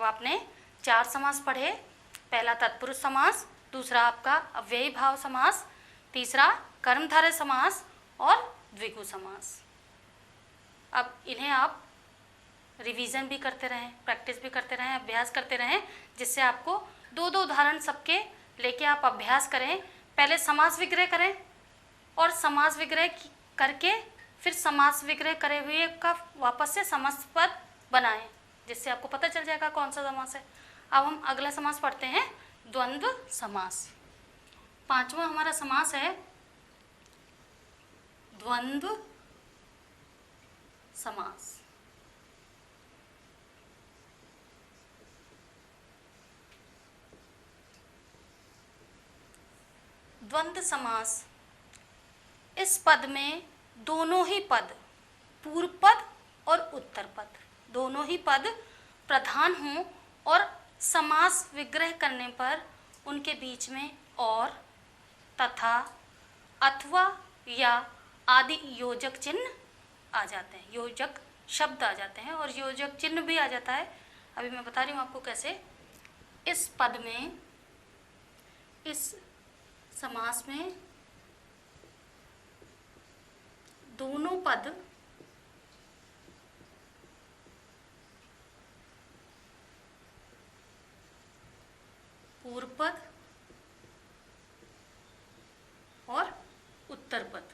अब आपने 4 समास पढ़े। पहला तत्पुरुष समास, दूसरा आपका अव्ययी भाव समास, तीसरा कर्मधारय समास और द्विगु समास। अब इन्हें आप रिवीजन भी करते रहें, प्रैक्टिस भी करते रहें, अभ्यास करते रहें, जिससे आपको 2-2 उदाहरण सबके लेके आप अभ्यास करें। पहले समास विग्रह करें और समास विग्रह करके फिर समास विग्रह करे हुए का वापस से समास पद बनाएं, जिससे आपको पता चल जाएगा कौन सा समास है। अब हम अगला समास पढ़ते हैं, द्वंद्व समास। 5वां हमारा समास है द्वंद्व समास। द्वंद्व समास, इस पद में दोनों ही पद, पूर्व पद और उत्तर पद, दोनों ही पद प्रधान हों और समास विग्रह करने पर उनके बीच में और, तथा, अथवा या आदि योजक चिन्ह आ जाते हैं, योजक शब्द आ जाते हैं और योजक चिन्ह भी आ जाता है। अभी मैं बता रही हूँ आपको कैसे। इस पद में, इस समास में दोनों पद पूर्व पद और उत्तर पद,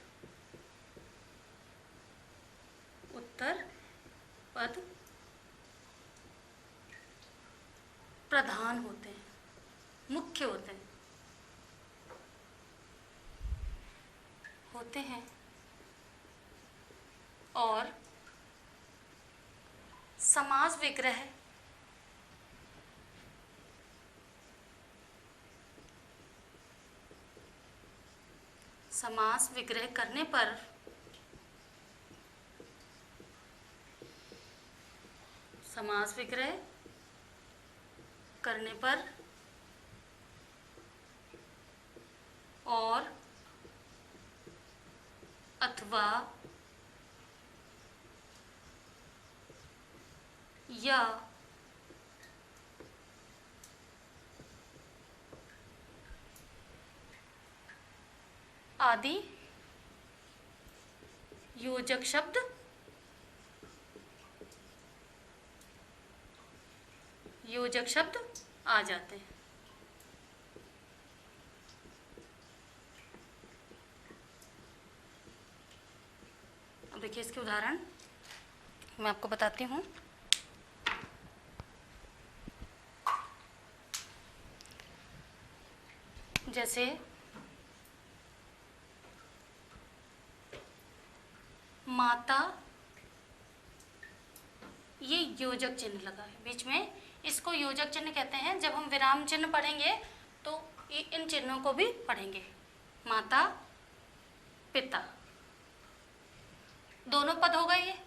उत्तर पद प्रधान होते हैं, मुख्य होते हैं और समास विग्रह करने पर और, अथवा या आदि योजक शब्द आ जाते हैं। अब देखिए इसके उदाहरण मैं आपको बताती हूँ। जैसे माता, ये योजक चिन्ह लगा है बीच में, इसको योजक चिन्ह कहते हैं। जब हम विराम चिन्ह पढ़ेंगे तो इन चिन्हों को भी पढ़ेंगे। माता, पिता, दोनों पद हो गए ये,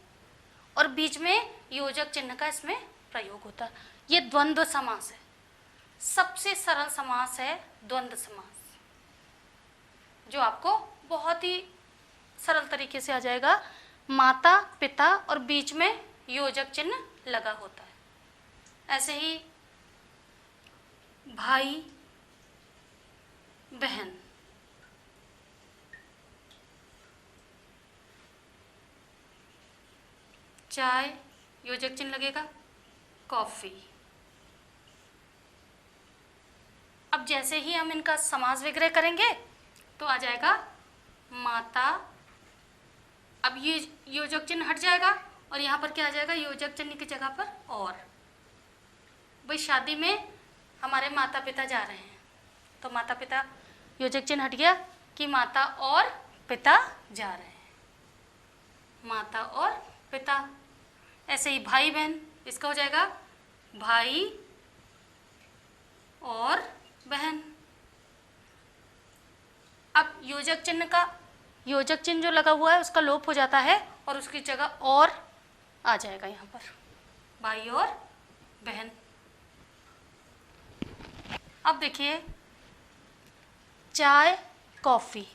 और बीच में योजक चिन्ह का इसमें प्रयोग होता है। ये द्वंद्व समास है, सबसे सरल समास है द्वंद्व समास, जो आपको बहुत ही सरल तरीके से आ जाएगा। माता, पिता और बीच में योजक चिन्ह लगा होता है। ऐसे ही भाई, बहन, चाय, योजक चिन्ह लगेगा, कॉफी। अब जैसे ही हम इनका समास विग्रह करेंगे तो आ जाएगा माता, अब ये योजक चिन्ह हट जाएगा और यहाँ पर क्या आ जाएगा, योजक चिन्ह की जगह पर और। भाई शादी में हमारे माता पिता जा रहे हैं तो माता पिता योजक चिन्ह हट गया कि माता और पिता जा रहे हैं, माता और पिता। ऐसे ही भाई बहन, इसका हो जाएगा भाई और बहन। अब योजक चिन्ह जो लगा हुआ है उसका लोप हो जाता है और उसकी जगह और आ जाएगा यहाँ पर, भाई और बहन। अब देखिए चाय, कॉफ़ी।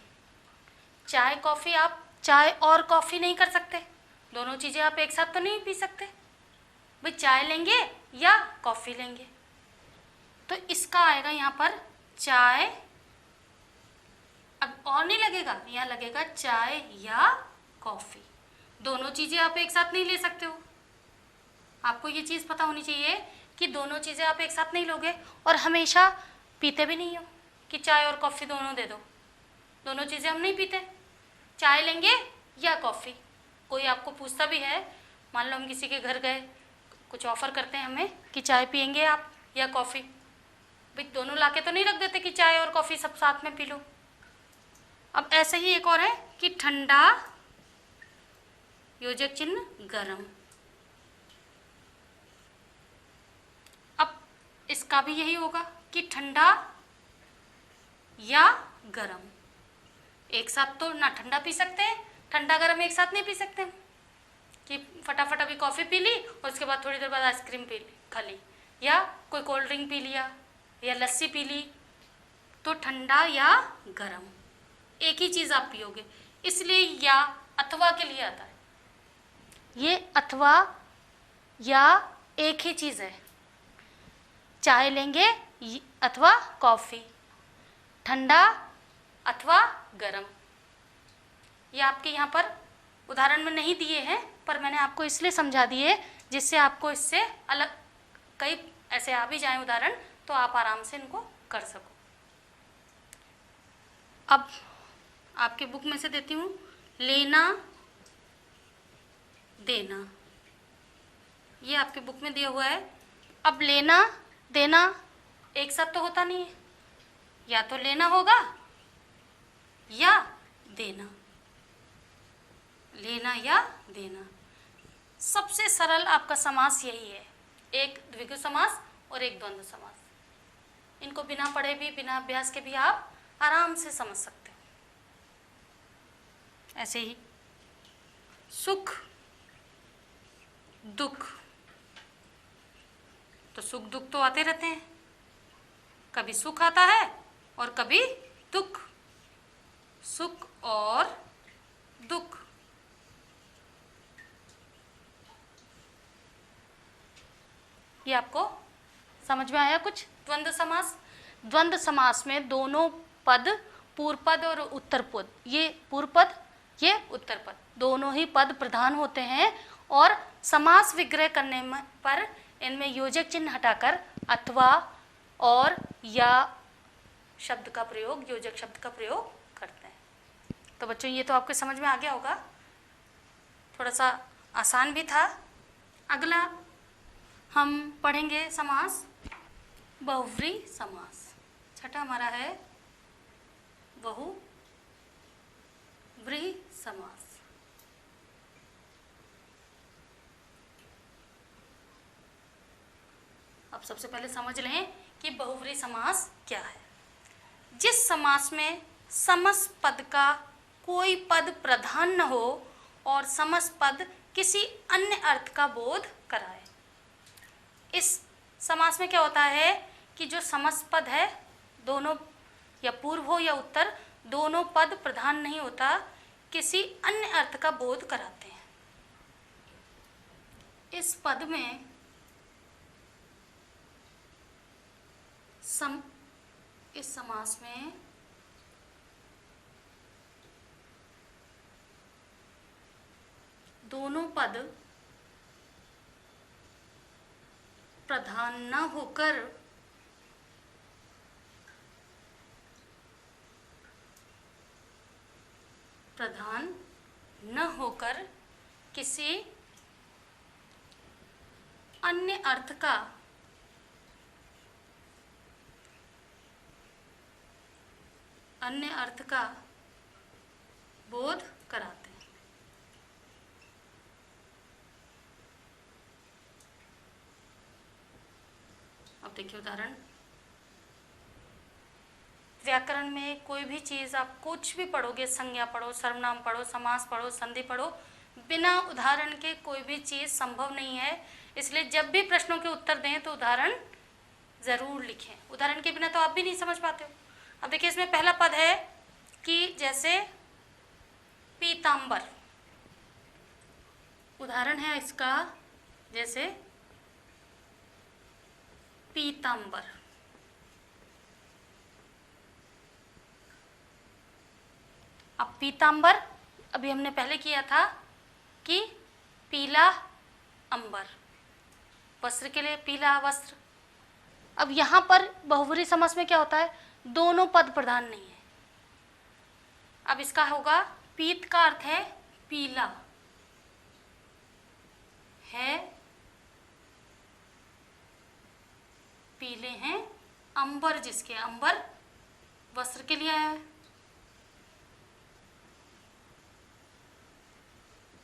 चाय कॉफ़ी, आप चाय और कॉफ़ी नहीं कर सकते, दोनों चीज़ें आप एक साथ तो नहीं पी सकते। भाई चाय लेंगे या कॉफ़ी लेंगे। तो इसका आएगा यहाँ पर चाय, अब और नहीं लगेगा, यहाँ लगेगा चाय या कॉफ़ी। दोनों चीज़ें आप एक साथ नहीं ले सकते हो। आपको ये चीज़ पता होनी चाहिए कि दोनों चीज़ें आप एक साथ नहीं लोगे, और हमेशा पीते भी नहीं हो कि चाय और कॉफ़ी दोनों दे दो। दोनों चीज़ें हम नहीं पीते, चाय लेंगे या कॉफ़ी। कोई आपको पूछता भी है, मान लो हम किसी के घर गए, कुछ ऑफ़र करते हैं हमें कि चाय पियेंगे आप या कॉफ़ी, भाई दोनों लाके तो नहीं रख देते कि चाय और कॉफ़ी सब साथ में पी लो। अब ऐसे ही एक और है कि ठंडा, योजक चिन्ह गरम। अब इसका भी यही होगा कि ठंडा या गरम। एक साथ तो ना ठंडा पी सकते हैं, ठंडा गरम एक साथ नहीं पी सकते कि फटाफट अभी कॉफ़ी पी ली और उसके बाद थोड़ी देर बाद आइसक्रीम पी ली, खा ली, या कोई कोल्ड ड्रिंक पी लिया या लस्सी पी ली। तो ठंडा या गरम एक ही चीज़ आप पियोगे, इसलिए या अथवा के लिए आता है। ये अथवा या एक ही चीज़ है, चाय लेंगे अथवा कॉफ़ी, ठंडा अथवा गरम। ये आपके यहाँ पर उदाहरण में नहीं दिए हैं, पर मैंने आपको इसलिए समझा दिए जिससे आपको इससे अलग कई ऐसे आ भी जाएं उदाहरण, तो आप आराम से इनको कर सको। अब आपके बुक में से देती हूँ, लेना देना, ये आपके बुक में दिया हुआ है। अब लेना देना एक साथ तो होता नहीं है, या तो लेना होगा या देना, लेना या देना। सबसे सरल आपका समास यही है, एक द्विगु समास और एक द्वंद्व समास। इनको बिना पढ़े भी, बिना अभ्यास के भी आप आराम से समझ सकते हो। ऐसे ही सुख दुख, तो सुख दुख तो आते रहते हैं, कभी सुख आता है और कभी दुख। सुख और दुख, ये आपको समझ में आया कुछ? द्वंद्व समास, द्वंद्व समास में दोनों पद, पूर्व पद और उत्तर पद, ये पूर्व पद ये उत्तर पद, दोनों ही पद प्रधान होते हैं, और समास विग्रह करने में पर इनमें योजक चिन्ह हटाकर अथवा और या शब्द का प्रयोग, योजक शब्द का प्रयोग करते हैं। तो बच्चों ये तो आपके समझ में आ गया होगा, थोड़ा सा आसान भी था। अगला हम पढ़ेंगे समास बहुव्रीहि समास। छठा हमारा है बहुव्रीहि समास। अब सबसे पहले समझ लें कि बहुव्रीहि समास क्या है। जिस समास में समस्त पद का कोई पद प्रधान न हो और समस्त पद किसी अन्य अर्थ का बोध कराए। इस समास में क्या होता है कि जो समस्त पद है, दोनों या पूर्व हो या उत्तर, दोनों पद प्रधान नहीं होता, किसी अन्य अर्थ का बोध कराते हैं। इस पद में इस समास में दोनों पद प्रधान न होकर किसी अन्य अर्थ का बोध कराते हैं। अब देखिए उदाहरण, व्याकरण में कोई भी चीज़ आप कुछ भी पढ़ोगे, संज्ञा पढ़ो, सर्वनाम पढ़ो, समास पढ़ो, संधि पढ़ो, बिना उदाहरण के कोई भी चीज़ संभव नहीं है। इसलिए जब भी प्रश्नों के उत्तर दें तो उदाहरण ज़रूर लिखें, उदाहरण के बिना तो आप भी नहीं समझ पाते हो। अब देखिए इसमें पहला पद है कि जैसे पीतांबर, उदाहरण है इसका, जैसे पीतांबर। अब पीतांबर, अभी हमने पहले किया था कि पीला अंबर, वस्त्र के लिए पीला वस्त्र। अब यहाँ पर बहुब्रीहि समास में क्या होता है, दोनों पद प्रधान नहीं है। अब इसका होगा, पीत का अर्थ है पीला, है पीले हैं, अंबर जिसके, अंबर वस्त्र के लिए है,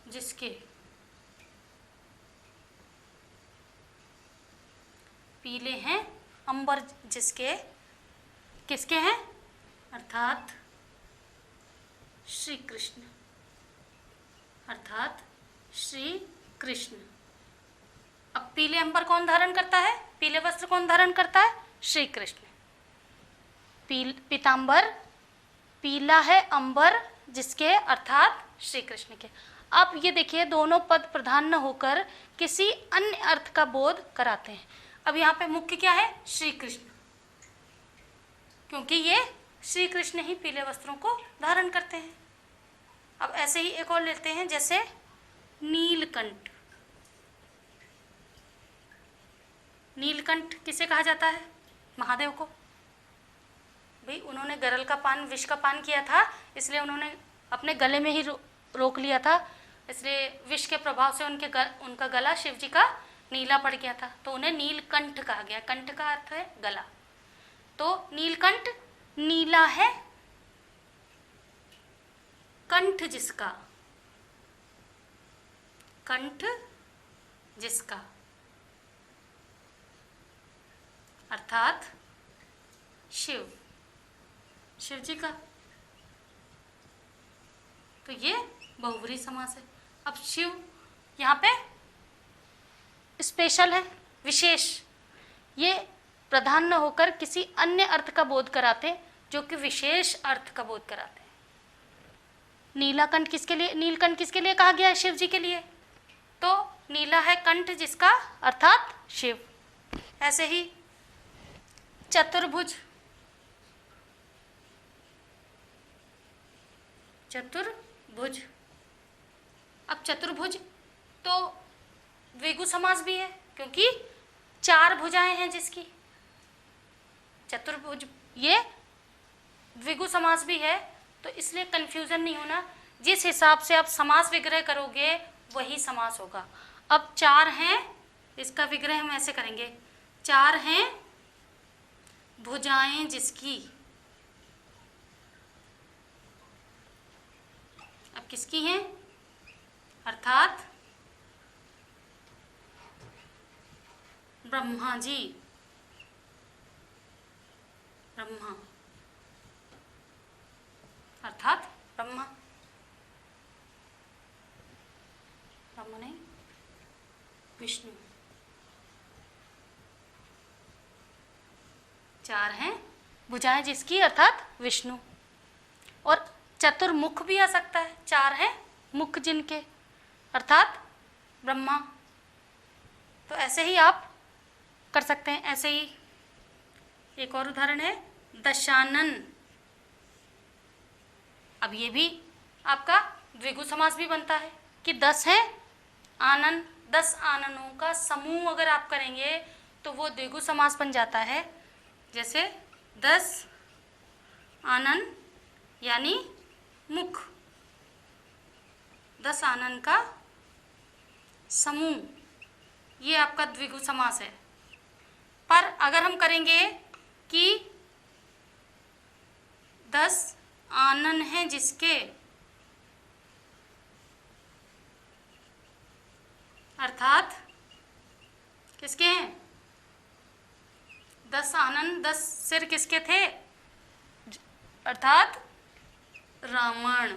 जिसके, पीले हैं अंबर जिसके, किसके हैं, अर्थात श्री कृष्ण, अर्थात श्री कृष्ण। अब पीले अंबर कौन धारण करता है, पीले वस्त्र कौन धारण करता है, श्री कृष्ण। पीतांबर पीला है अंबर जिसके, अर्थात श्री कृष्ण के। अब ये देखिए, दोनों पद प्रधान न होकर किसी अन्य अर्थ का बोध कराते हैं। अब यहाँ पे मुख्य क्या है, श्री कृष्ण, क्योंकि ये श्री कृष्ण ही पीले वस्त्रों को धारण करते हैं। अब ऐसे ही एक और लेते हैं, जैसे नीलकंठ। नीलकंठ किसे कहा जाता है, महादेव को। भाई उन्होंने गरल का पान, विष का पान किया था, इसलिए उन्होंने अपने गले में ही रोक लिया था, इसलिए विष के प्रभाव से उनका गला शिव जी का नीला पड़ गया था, तो उन्हें नीलकंठ कहा गया। कंठ का अर्थ है गला, तो नीलकंठ नीला है, कंठ जिसका, कंठ जिसका, अर्थात शिव, शिव जी का। तो ये बहुब्रीहि समास है। अब शिव यहाँ पे स्पेशल है, विशेष, ये प्रधान न होकर किसी अन्य अर्थ का बोध कराते, जो कि विशेष अर्थ का बोध कराते हैं। नीलाकंठ किसके लिए, नीलकंठ किसके लिए कहा गया है, शिव जी के लिए। तो नीला है कंठ जिसका, अर्थात शिव। ऐसे ही चतुर्भुज, चतुर्भुज। अब चतुर्भुज तो द्विगु समास भी है, क्योंकि चार भुजाएं हैं जिसकी। चतुर्भुज ये द्विगु समास भी है, तो इसलिए कंफ्यूजन नहीं होना। जिस हिसाब से आप समास विग्रह करोगे वही समास होगा। अब चार हैं, इसका विग्रह हम ऐसे करेंगे, चार हैं भुजाएं जिसकी। अब किसकी हैं, अर्थात ब्रह्मा जी, ब्रह्मा, अर्थात ब्रह्मा, ब्रह्मा नहीं, विष्णु। चार हैं भुजाएं जिसकी, अर्थात विष्णु। और चतुर्मुख भी आ सकता है, चार हैं मुख जिनके, अर्थात ब्रह्मा। तो ऐसे ही आप कर सकते हैं। ऐसे ही एक और उदाहरण है दशानन। अब ये भी आपका द्विगु समास भी बनता है कि 10 हैं आनन, 10 आननों का समूह अगर आप करेंगे तो वो द्विगु समास बन जाता है। जैसे 10 आनन यानी मुख, 10 आनन का समूह, ये आपका द्विगु समास है। पर अगर हम करेंगे कि 10 आनन हैं जिसके, अर्थात किसके हैं, 10 आनन, 10 सिर किसके थे, अर्थात रावण।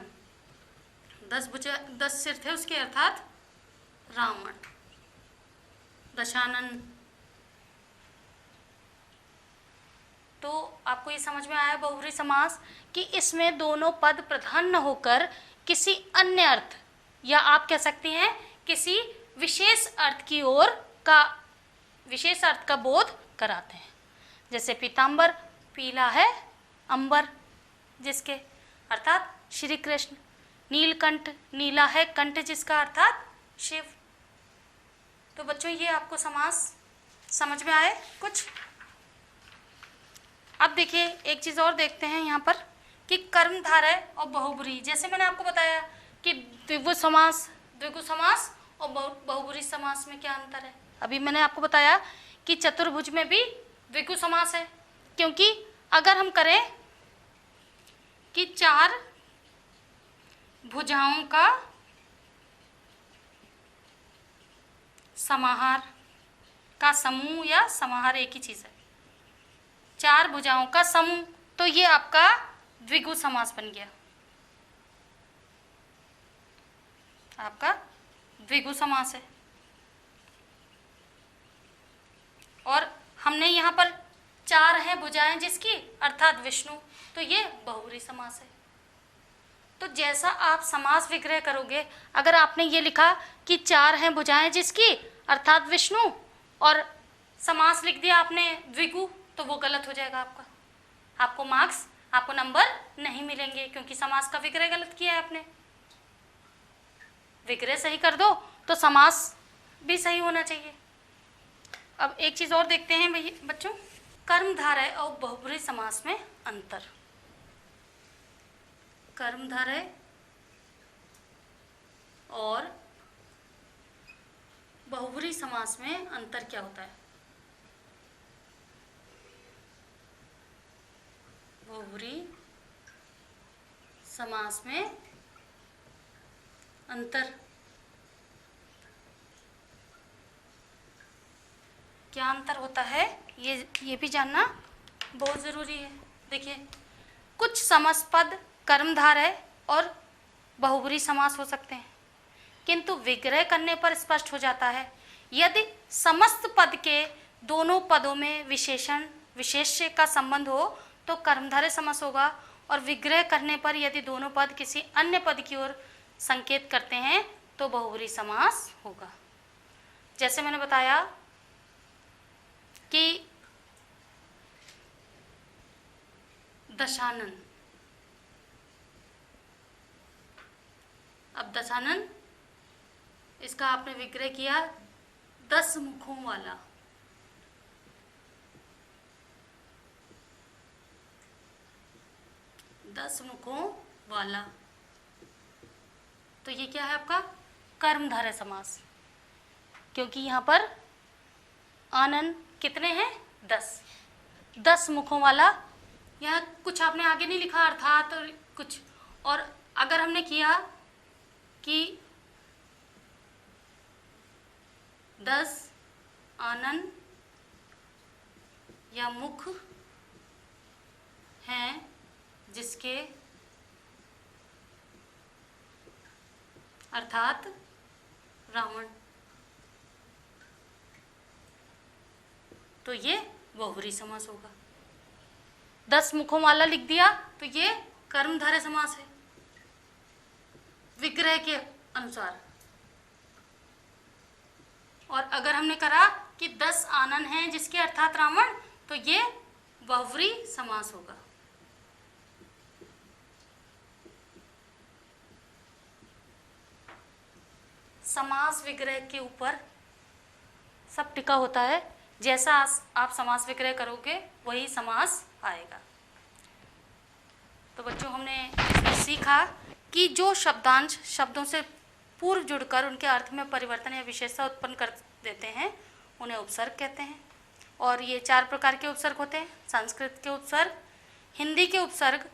10 सिर थे उसके, अर्थात रावण। दशानन। तो आपको ये समझ में आया बहुब्रीहि समास कि इसमें दोनों पद प्रधान न होकर किसी अन्य अर्थ, या आप कह सकते हैं किसी विशेष अर्थ की ओर का, विशेष अर्थ का बोध कराते हैं। जैसे पीताम्बर, पीला है अंबर जिसके, अर्थात श्री कृष्ण। नीलकंठ, नीला है कंठ जिसका, अर्थात शिव। तो बच्चों ये आपको समास समझ में आए कुछ। अब देखिए एक चीज़ और देखते हैं यहाँ पर कि कर्मधारय और बहुब्रीहि। जैसे मैंने आपको बताया कि द्विगु समास और बहुब्रीहि समास में क्या अंतर है। अभी मैंने आपको बताया कि चतुर्भुज में भी द्विगु समास है, क्योंकि अगर हम करें कि 4 भुजाओं का समाहार का समूह या समाहार एक ही चीज़ है, 4 भुजाओं का समूह, तो ये आपका द्विगु समास बन गया, आपका द्विगु समास है। और हमने यहाँ पर 4 हैं भुजाएं जिसकी, अर्थात विष्णु, तो ये बहुब्रीहि समास है। तो जैसा आप समास विग्रह करोगे, अगर आपने ये लिखा कि 4 हैं भुजाएं जिसकी, अर्थात विष्णु, और समास लिख दिया आपने द्विगु, तो वो गलत हो जाएगा आपका। आपको मार्क्स, आपको नंबर नहीं मिलेंगे, क्योंकि समास का विग्रह गलत किया है आपने। विग्रह सही कर दो तो समास भी सही होना चाहिए। अब एक चीज़ और देखते हैं बच्चों, कर्मधारय और बहुब्रीहि समास में अंतर। कर्मधारय और बहुब्रीहि समास में अंतर क्या होता है। बहुब्रीहि समास में अंतर क्या अंतर होता है, ये भी जानना बहुत ज़रूरी है। देखिए, कुछ समासपद कर्मधारय और बहुब्रीहि समास हो सकते हैं, किंतु विग्रह करने पर स्पष्ट हो जाता है यदि समस्त पद के दोनों पदों में विशेषण विशेष्य का संबंध हो तो कर्मधारय समास होगा, और विग्रह करने पर यदि दोनों पद किसी अन्य पद की ओर संकेत करते हैं तो बहुब्रीहि समास होगा। जैसे मैंने बताया कि दशानन, अब दशानन इसका आपने विग्रह किया 10 मुखों वाला, तो ये क्या है आपका कर्मधारय समास, क्योंकि यहाँ पर आनन कितने हैं 10 मुखों वाला। यहाँ कुछ आपने आगे नहीं लिखा अर्थात और कुछ, और अगर हमने किया कि 10 आनन या मुख हैं जिसके, अर्थात रावण, तो ये बहुब्रीहि समास होगा। 10 मुखों वाला लिख दिया तो ये कर्मधारय समास है विग्रह के अनुसार। और अगर हमने करा कि 10 आनन हैं जिसके, अर्थात रावण, तो ये बहुब्रीहि समास होगा। समास विग्रह के ऊपर सब टिका होता है, जैसा आप समास विग्रह करोगे वही समास आएगा। तो बच्चों हमने इसमें सीखा कि जो शब्दांश शब्दों से पूर्व जुड़कर उनके अर्थ में परिवर्तन या विशेषता उत्पन्न कर देते हैं उन्हें उपसर्ग कहते हैं। और ये 4 प्रकार के उपसर्ग होते हैं, संस्कृत के उपसर्ग, हिंदी के उपसर्ग,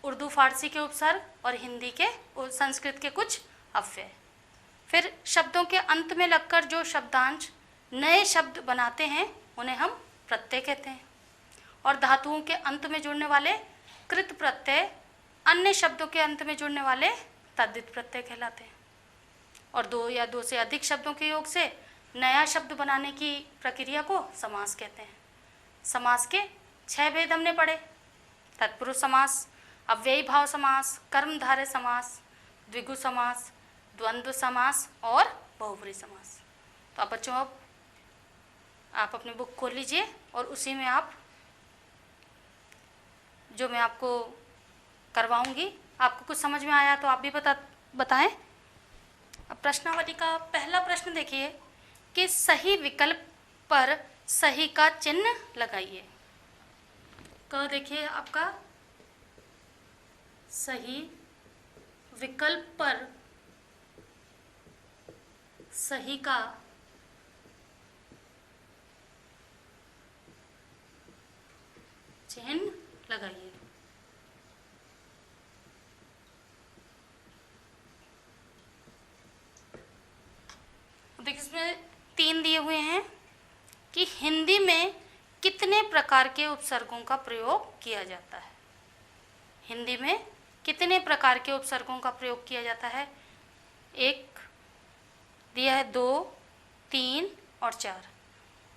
उर्दू फारसी के उपसर्ग और हिंदी के संस्कृत के कुछ अव्यय। फिर शब्दों के अंत में लगकर जो शब्दांश नए शब्द बनाते हैं उन्हें हम प्रत्यय कहते हैं। और धातुओं के अंत में जुड़ने वाले कृत प्रत्यय अन्य शब्दों के अंत में जुड़ने वाले तद्धित प्रत्यय कहलाते हैं। और 2 या 2 से अधिक शब्दों के योग से नया शब्द बनाने की प्रक्रिया को समास कहते हैं। समास के 6 भेद हमने पढ़े, तत्पुरुष समास, अव्ययी भाव समास, कर्मधारय समास, द्विगु समास, द्वंद्व समास और बहुब्रीहि समास। तो अब बच्चों अब आप अपनी बुक खोल लीजिए और उसी में आप जो मैं आपको करवाऊंगी, आपको कुछ समझ में आया तो आप भी बताएं। अब प्रश्नावली का पहला प्रश्न देखिए कि सही विकल्प पर सही का चिन्ह लगाइए। तो देखिए आपका सही विकल्प पर सही का चिन्ह लगाइए। देखिए इसमें 3 दिए हुए हैं कि हिंदी में कितने प्रकार के उपसर्गों का प्रयोग किया जाता है। हिंदी में कितने प्रकार के उपसर्गों का प्रयोग किया जाता है। 1 दिया है, 2, 3 और 4।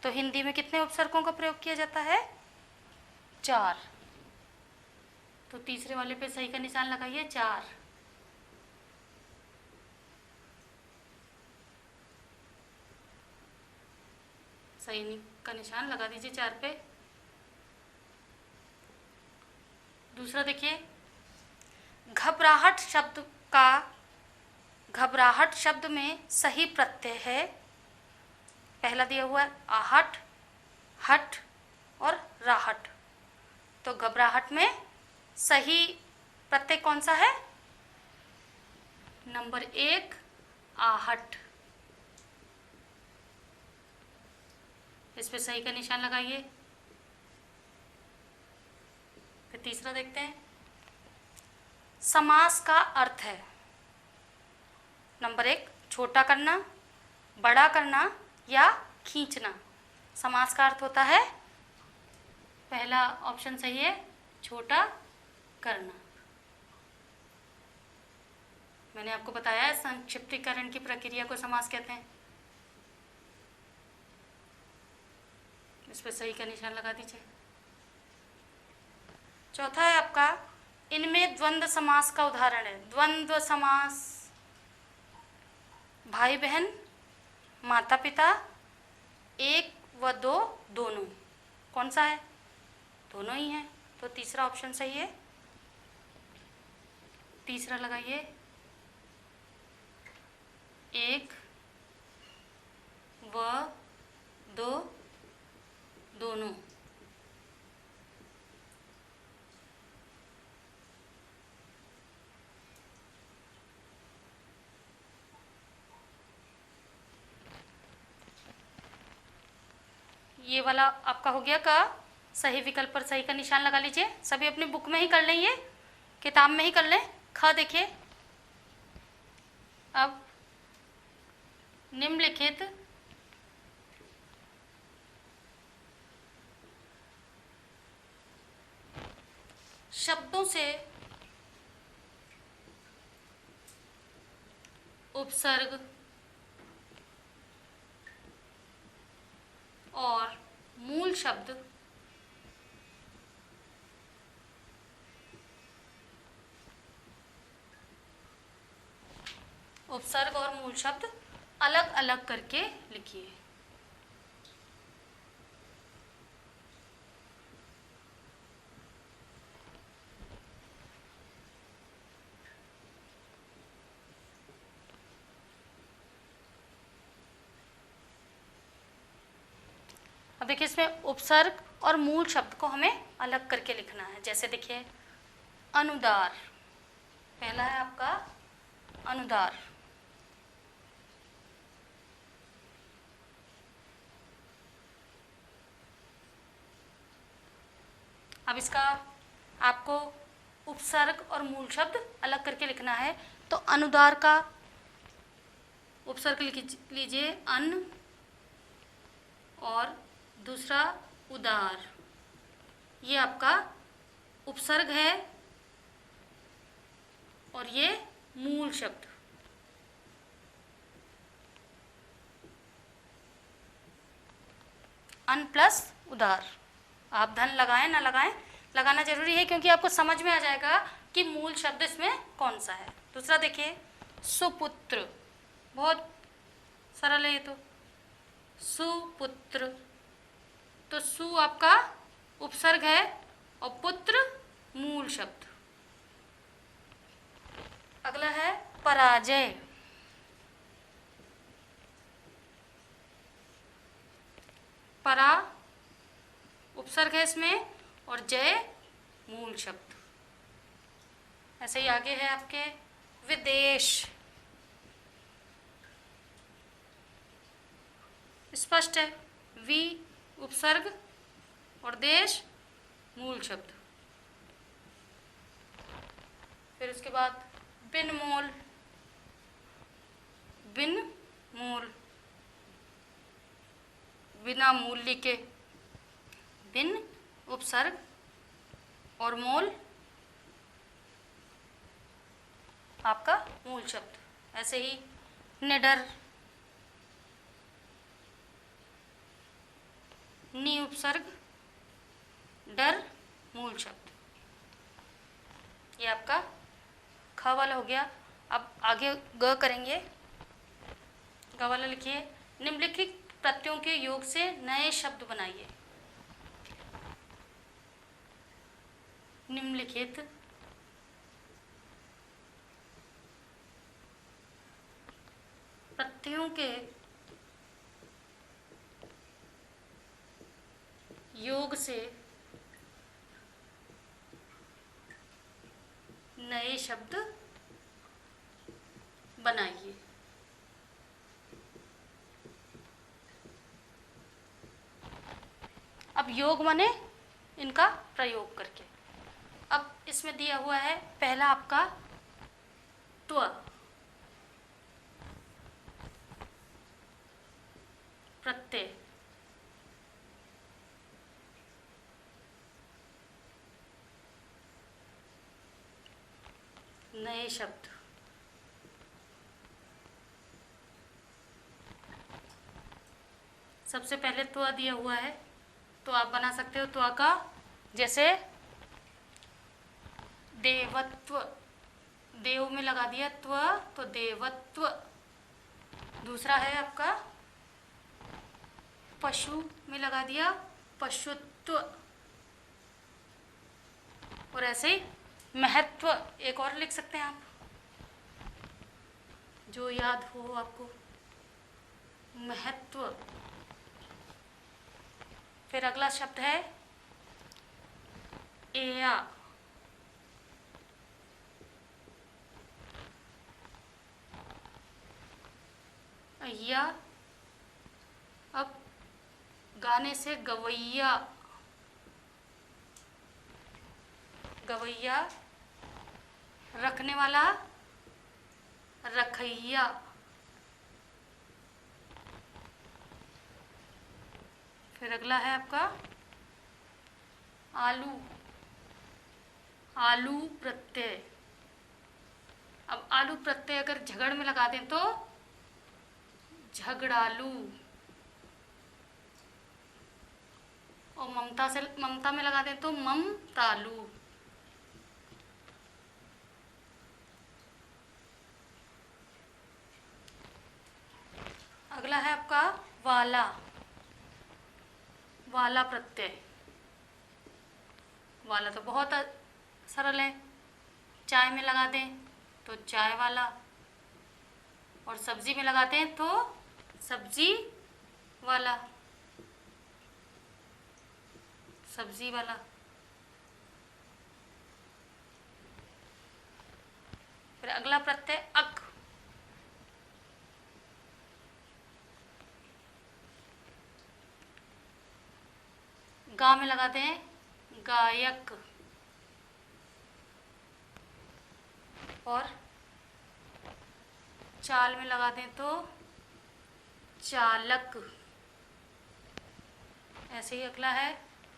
तो हिंदी में कितने उपसर्गों का प्रयोग किया जाता है? 4। तो तीसरे वाले पे सही का निशान लगाइए, 4। सही का निशान लगा दीजिए 4 पे। दूसरा देखिए, घबराहट शब्द में सही प्रत्यय है। पहला दिया हुआ है आहट, हट और राहट। तो घबराहट में सही प्रत्यय कौन सा है? नंबर 1 आहट। इस पे सही का निशान लगाइए। फिर तीसरा देखते हैं, समास का अर्थ है। नंबर 1 छोटा करना, बड़ा करना या खींचना। समास का अर्थ होता है, पहला ऑप्शन सही है, छोटा करना। मैंने आपको बताया है संक्षिप्तीकरण की प्रक्रिया को समास कहते हैं। इस पर सही का निशान लगा दीजिए। चौथा है आपका, इनमें द्वंद्व समास का उदाहरण है। द्वंद्व समास, भाई बहन, माता पिता, 1 व 2 दोनों। कौन सा है? दोनों ही है। तो तीसरा ऑप्शन सही है। तीसरा लगाइए, 1 व 2 दोनों। ये वाला आपका हो गया का सही विकल्प पर सही का निशान लगा लीजिए। सभी अपनी बुक में ही कर लें, ये किताब में ही कर लें। ख देखिए, अब निम्नलिखित शब्दों से उपसर्ग और मूल शब्द अलग अलग करके लिखिए। अब देखिए, इसमें उपसर्ग और मूल शब्द को हमें अलग करके लिखना है। जैसे देखिए, अनुदार, पहला है आपका अनुदार। अब इसका आपको उपसर्ग और मूल शब्द अलग करके लिखना है। तो अनुदार का उपसर्ग लिख लीजिए अन, और दूसरा उदार। ये आपका उपसर्ग है और ये मूल शब्द। अन प्लस उदार। आप धन लगाएं ना लगाएं, लगाना जरूरी है, क्योंकि आपको समझ में आ जाएगा कि मूल शब्द इसमें कौन सा है। दूसरा देखिए, सुपुत्र, बहुत सरल है ये तो। सुपुत्र, तो सु आपका उपसर्ग है और पुत्र मूल शब्द। अगला है पराजय। परा उपसर्ग है इसमें और जय मूल शब्द। ऐसे ही आगे है आपके विदेश। स्पष्ट है, वि उपसर्ग और देश मूल शब्द। फिर उसके बाद बिनमोल। बिन मूल, बिना मूल्य के। बिन उपसर्ग और मोल आपका मूल शब्द। ऐसे ही निडर। नि उपसर्ग, डर मूल शब्द। ये आपका ख वाला हो गया। अब आगे ग करेंगे। ग वाला लिखिए, निम्नलिखित प्रत्ययों के योग से नए शब्द बनाइए। निम्नलिखित प्रत्ययों के योग से नए शब्द बनाइए। अब योग माने इनका प्रयोग करके। अब इसमें दिया हुआ है पहला आपका त्व। प्रत्यय। नए शब्द। सबसे पहले त्व दिया हुआ है तो आप बना सकते हो त्व का, जैसे देवत्व। देव में लगा दिया त्व तो देवत्व। दूसरा है आपका पशु में लगा दिया पशुत्व। और ऐसे ही महत्व एक और लिख सकते हैं आप, जो याद हो आपको, महत्व। फिर अगला शब्द है एया। या अब गाने से गवैया। गवैया, रखने वाला रखैया। फिर अगला है आपका आलू। आलू प्रत्यय। अब आलू प्रत्यय अगर झगड़ में लगा दें तो झगड़ालू। और ममता में लगा दें तो ममतालू। अगला है आपका वाला। वाला प्रत्यय। वाला तो बहुत सरल है, चाय में लगा दें तो चाय वाला, और सब्जी में लगाते हैं तो सब्जी वाला। सब्जी वाला। फिर अगला प्रत्यय अक। गा में लगाते हैं गायक। और चाल में लगा दें तो चालक। ऐसे ही अगला है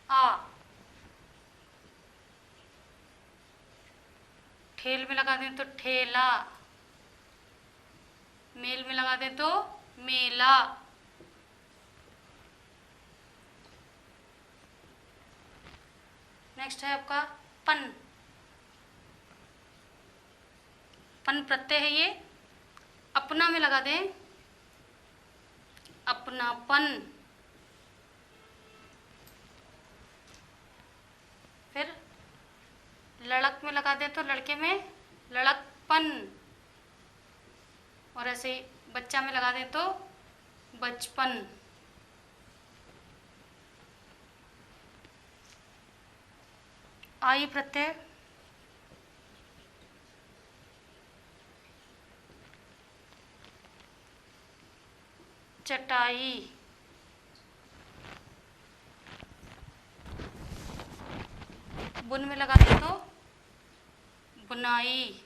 आ। ठेल में लगा दें तो ठेला। मेल में लगा दें तो मेला। नेक्स्ट है आपका पन। पन प्रत्यय है ये, अपना में लगा दें अपनापन। लड़क में लगा दें तो लड़के में लड़कपन, और ऐसे ही बच्चा में लगा दें तो बचपन। आई प्रत्यय चटाई। बुन में लगा दें तो बुनाई।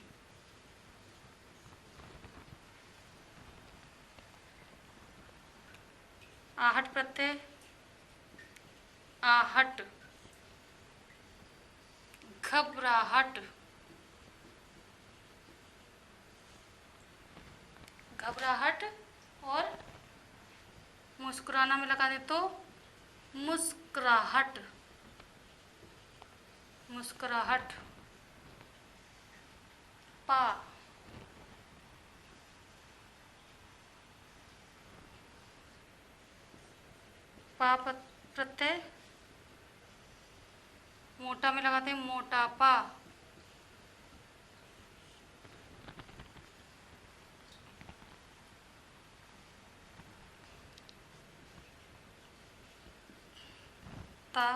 आहट प्रत्यय आहट, घबराहट। घबराहट और मुस्कुराना में लगा दे तो मुस्कुराहट। मुस्कुराहट। पा पा प्रत्यय मोटा में लगाते हैं मोटापा। ता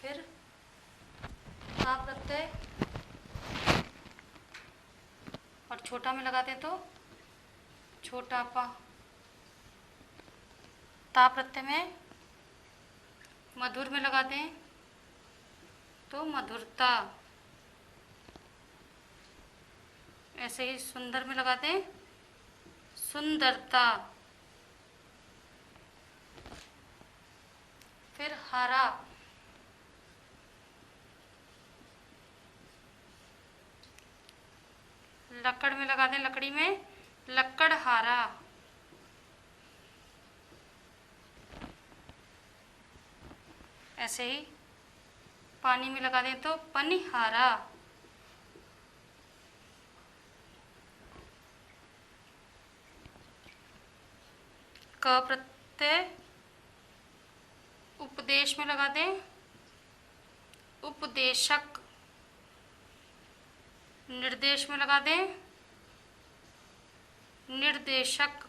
फिर ता प्रत्यय और छोटा में लगाते हैं तो छोटा पा। ता प्रत्यय में मधुर में लगाते हैं तो मधुरता। ऐसे ही सुंदर में लगाते हैं सुंदरता। फिर हरा लकड़ में लगा दें लकड़ी में लकड़हारा। ऐसे ही पानी में लगा दें तो पनिहारा। क प्रत्यय उपदेश में लगा दें उपदेशक। निर्देश में लगा दें निर्देशक।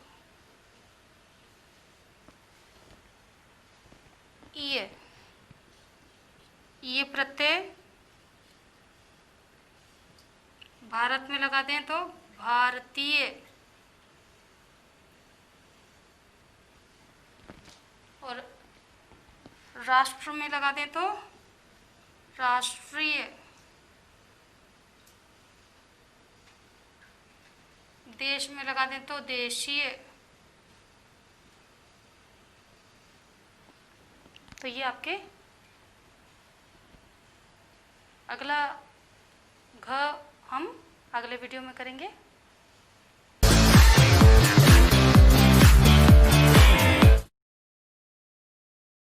ये प्रत्यय भारत में लगा दें तो भारतीय, और राष्ट्र में लगा दें तो राष्ट्रीय। देश में लगा दें तो देशीय। तो ये आपके अगला घ हम अगले वीडियो में करेंगे।